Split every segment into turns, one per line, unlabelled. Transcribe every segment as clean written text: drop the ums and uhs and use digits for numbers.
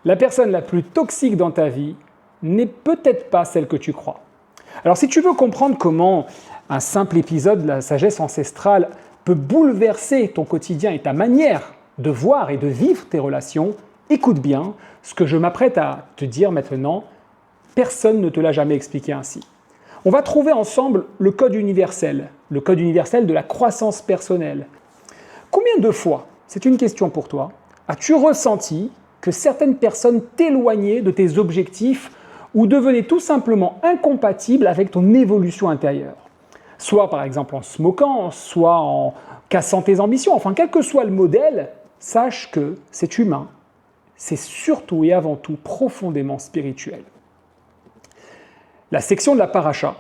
la personne la plus toxique dans ta vie n'est peut-être pas celle que tu crois. Alors si tu veux comprendre comment un simple épisode de la sagesse ancestrale peut bouleverser ton quotidien et ta manière de voir et de vivre tes relations, écoute bien ce que je m'apprête à te dire maintenant. Personne ne te l'a jamais expliqué ainsi. On va trouver ensemble le code universel de la croissance personnelle. Combien de fois, c'est une question pour toi, as-tu ressenti que certaines personnes t'éloignaient de tes objectifs ou devenaient tout simplement incompatibles avec ton évolution intérieure? Soit par exemple en se moquant, soit en cassant tes ambitions, enfin quel que soit le modèle, sache que c'est humain, c'est surtout et avant tout profondément spirituel. La section de la parashat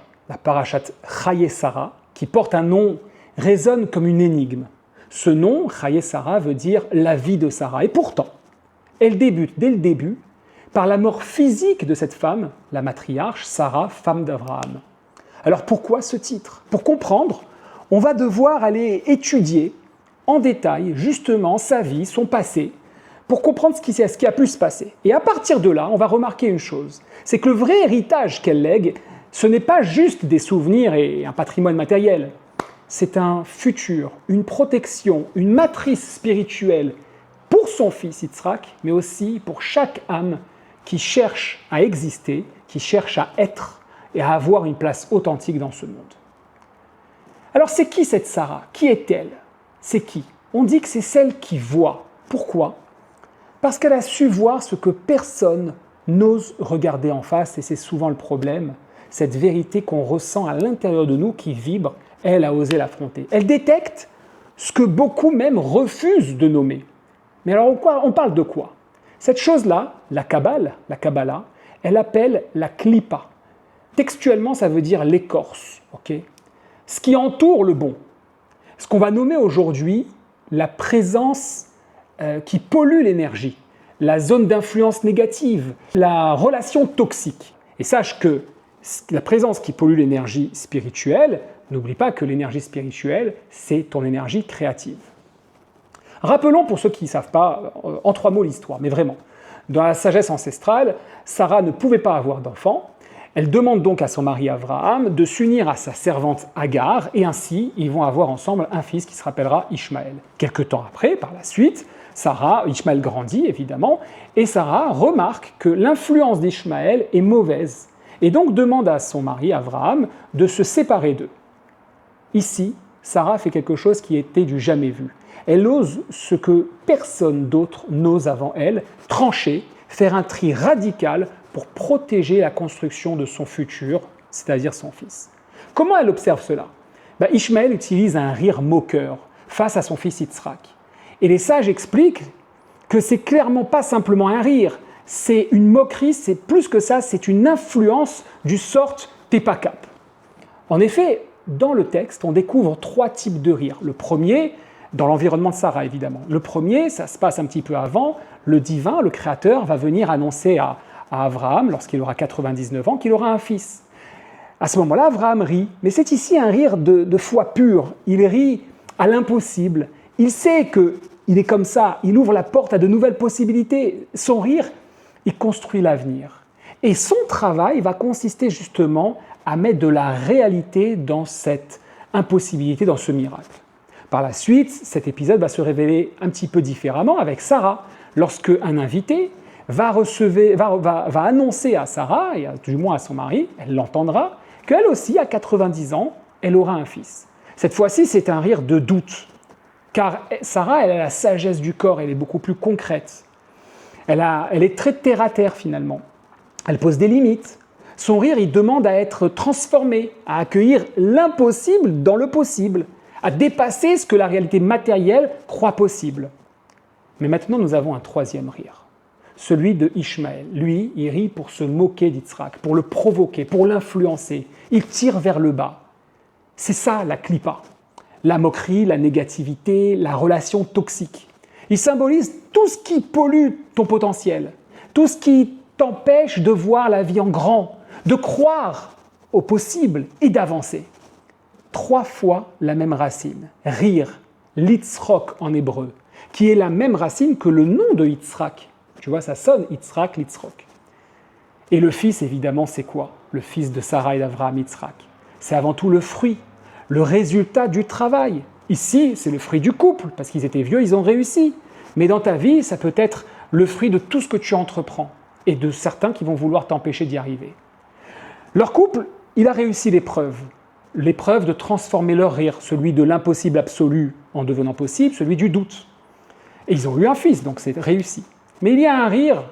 Chayei Sarah, qui porte un nom, résonne comme une énigme. Ce nom, Chayei Sarah, veut dire la vie de Sarah. Et pourtant, elle débute dès le début par la mort physique de cette femme, la matriarche Sarah, femme d'Abraham. Alors pourquoi ce titre? Pour comprendre, on va devoir aller étudier en détail justement sa vie, son passé, pour comprendre ce qui a pu se passer. Et à partir de là, on va remarquer une chose, c'est que le vrai héritage qu'elle lègue, ce n'est pas juste des souvenirs et un patrimoine matériel, c'est un futur, une protection, une matrice spirituelle pour son fils Yitzhak, mais aussi pour chaque âme qui cherche à exister, qui cherche à être et à avoir une place authentique dans ce monde. Alors c'est qui cette Sarah? Qui est-elle? C'est qui? On dit que c'est celle qui voit. Pourquoi? Parce qu'elle a su voir ce que personne n'ose regarder en face, et c'est souvent le problème, cette vérité qu'on ressent à l'intérieur de nous qui vibre, elle a osé l'affronter. Elle détecte ce que beaucoup même refusent de nommer. Mais alors on parle de quoi? Cette chose-là, la Kabbalah, elle appelle la Klippa. Textuellement, ça veut dire l'écorce, ce qui entoure le bon. Ce qu'on va nommer aujourd'hui la présence qui pollue l'énergie, la zone d'influence négative, la relation toxique. Et sache que la présence qui pollue l'énergie spirituelle, n'oublie pas que l'énergie spirituelle, c'est ton énergie créative. Rappelons pour ceux qui ne savent pas, en 3 mots l'histoire, mais vraiment. Dans la sagesse ancestrale, Sarah ne pouvait pas avoir d'enfant. Elle demande donc à son mari Abraham de s'unir à sa servante Agar, et ainsi, ils vont avoir ensemble un fils qui se rappellera Ishmaël. Quelque temps après, par la suite, Ishmaël grandit évidemment, et Sarah remarque que l'influence d'Ishmaël est mauvaise, et donc demande à son mari Abraham de se séparer d'eux. Ici, Sarah fait quelque chose qui était du jamais vu. Elle ose ce que personne d'autre n'ose avant elle, trancher, faire un tri radical pour protéger la construction de son futur, c'est-à-dire son fils. Comment elle observe cela? Ishmaël utilise un rire moqueur face à son fils Yitzhak. Et les sages expliquent que c'est clairement pas simplement un rire, c'est une moquerie, c'est plus que ça, c'est une influence du sort t'es pas cap. En effet, dans le texte, on découvre 3 types de rires. Le premier, dans l'environnement de Sarah évidemment. Le premier, ça se passe un petit peu avant, le divin, le créateur, va venir annoncer à Abraham, lorsqu'il aura 99 ans, qu'il aura un fils. À ce moment-là, Abraham rit, mais c'est ici un rire de foi pure. Il rit à l'impossible. Il sait qu'il est comme ça, il ouvre la porte à de nouvelles possibilités. Son rire, il construit l'avenir. Et son travail va consister justement à mettre de la réalité dans cette impossibilité, dans ce miracle. Par la suite, cet épisode va se révéler un petit peu différemment avec Sarah, lorsque un invité va annoncer à Sarah, et du moins à son mari, elle l'entendra, qu'elle aussi, à 90 ans, elle aura un fils. Cette fois-ci, c'est un rire de doute, car Sarah, elle a la sagesse du corps, elle est beaucoup plus concrète. Elle est très terre-à-terre finalement. Elle pose des limites. Son rire, il demande à être transformé, à accueillir l'impossible dans le possible, à dépasser ce que la réalité matérielle croit possible. Mais maintenant, nous avons un 3e rire, celui de Ishmaël. Lui, il rit pour se moquer d'Yitzhak, pour le provoquer, pour l'influencer. Il tire vers le bas. C'est ça la klippa, la moquerie, la négativité, la relation toxique. Il symbolise tout ce qui pollue ton potentiel, tout ce qui t'empêche de voir la vie en grand, de croire au possible et d'avancer. 3 fois la même racine, rire, litzrok en hébreu, qui est la même racine que le nom de Yitzhak. Tu vois, ça sonne Yitzhak, Litzrok. Et le fils, évidemment, c'est quoi? Le fils de Sarah et d'Avraham, Yitzhak. C'est avant tout le fruit, le résultat du travail. Ici, c'est le fruit du couple, parce qu'ils étaient vieux, ils ont réussi. Mais dans ta vie, ça peut être le fruit de tout ce que tu entreprends et de certains qui vont vouloir t'empêcher d'y arriver. Leur couple, il a réussi l'épreuve de transformer leur rire, celui de l'impossible absolu en devenant possible, celui du doute. Et ils ont eu un fils, donc c'est réussi. Mais il y a un rire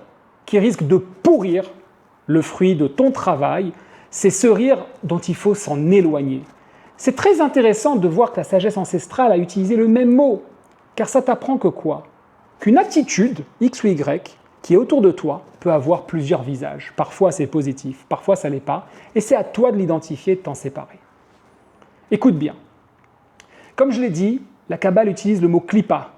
qui risque de pourrir le fruit de ton travail, c'est ce rire dont il faut s'en éloigner. C'est très intéressant de voir que la sagesse ancestrale a utilisé le même mot, car ça t'apprend que quoi? Qu'une attitude, X ou Y, qui est autour de toi, peut avoir plusieurs visages. Parfois c'est positif, parfois ça ne l'est pas, et c'est à toi de l'identifier et de t'en séparer. Écoute bien. Comme je l'ai dit, la Kabbale utilise le mot klipa.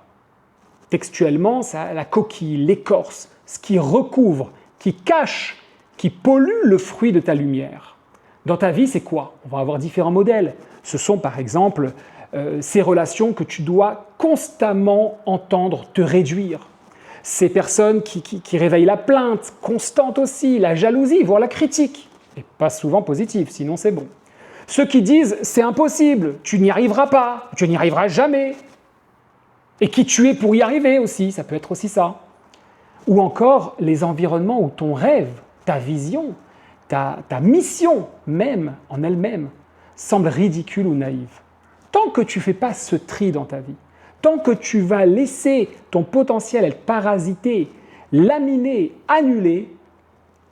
Textuellement, ça, la coquille, l'écorce, ce qui recouvre, qui cache, qui pollue le fruit de ta lumière. Dans ta vie, c'est quoi? On va avoir différents modèles. Ce sont par exemple ces relations que tu dois constamment entendre te réduire. Ces personnes qui réveillent la plainte, constante aussi, la jalousie, voire la critique. Et pas souvent positive, sinon c'est bon. Ceux qui disent « c'est impossible, tu n'y arriveras pas, tu n'y arriveras jamais ». Et qui tu es pour y arriver aussi, ça peut être aussi ça. Ou encore les environnements où ton rêve, ta vision, ta mission même en elle-même semble ridicule ou naïve. Tant que tu ne fais pas ce tri dans ta vie, tant que tu vas laisser ton potentiel être parasité, laminé, annulé,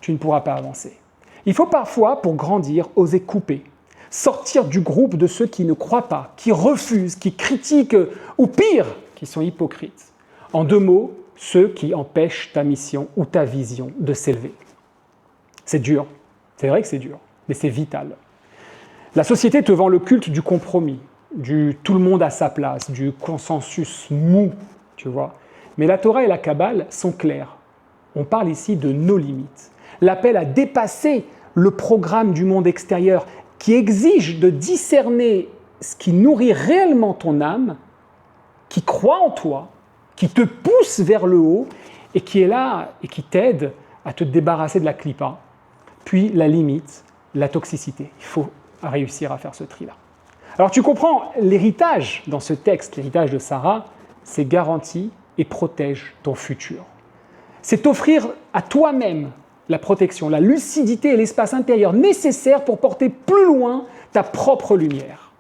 tu ne pourras pas avancer. Il faut parfois, pour grandir, oser couper, sortir du groupe de ceux qui ne croient pas, qui refusent, qui critiquent, ou pire, qui sont hypocrites. En deux mots, ceux qui empêchent ta mission ou ta vision de s'élever. C'est dur, c'est vrai que c'est dur, mais c'est vital. La société te vend le culte du compromis, du tout le monde à sa place, du consensus mou, tu vois. Mais la Torah et la Kabbale sont clairs. On parle ici de nos limites. L'appel à dépasser le programme du monde extérieur qui exige de discerner ce qui nourrit réellement ton âme, qui croit en toi, qui te pousse vers le haut et qui est là et qui t'aide à te débarrasser de la clipa, puis la limite, la toxicité. Il faut réussir à faire ce tri-là. Alors tu comprends, l'héritage dans ce texte, l'héritage de Sarah, c'est garantit et protège ton futur. C'est offrir à toi-même la protection, la lucidité et l'espace intérieur nécessaires pour porter plus loin ta propre lumière.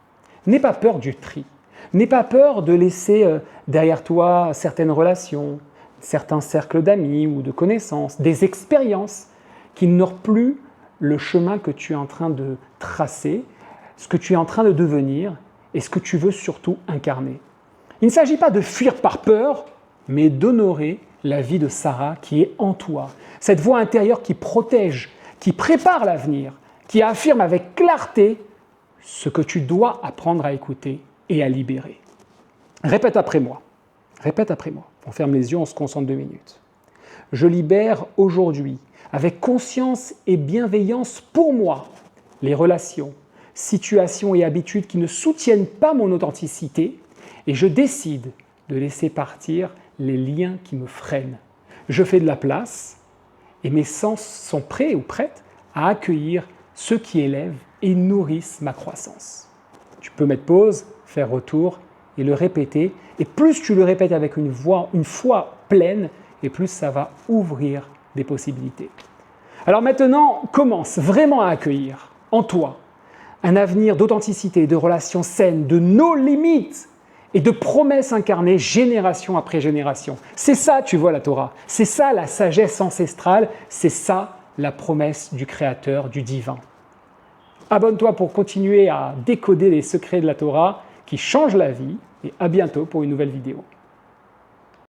N'aie pas peur du tri. N'aie pas peur de laisser derrière toi certaines relations, certains cercles d'amis ou de connaissances, des expériences qui n'honorent plus le chemin que tu es en train de tracer, ce que tu es en train de devenir et ce que tu veux surtout incarner. Il ne s'agit pas de fuir par peur, mais d'honorer la vie de Sarah qui est en toi. Cette voix intérieure qui protège, qui prépare l'avenir, qui affirme avec clarté ce que tu dois apprendre à écouter et à libérer. Répète après moi. Répète après moi. On ferme les yeux, on se concentre 2 minutes. Je libère aujourd'hui, avec conscience et bienveillance pour moi, les relations, situations et habitudes qui ne soutiennent pas mon authenticité et je décide de laisser partir les liens qui me freinent. Je fais de la place et mes sens sont prêts ou prêtes à accueillir ceux qui élèvent et nourrissent ma croissance. Tu peux mettre pause, faire retour et le répéter. Et plus tu le répètes avec une foi pleine, et plus ça va ouvrir des possibilités. Alors maintenant, commence vraiment à accueillir en toi un avenir d'authenticité, de relations saines, de nos limites et de promesses incarnées génération après génération. C'est ça, tu vois, la Torah. C'est ça, la sagesse ancestrale. C'est ça, la promesse du Créateur, du Divin. Abonne-toi pour continuer à décoder les secrets de la Torah qui changent la vie et à bientôt pour une nouvelle vidéo.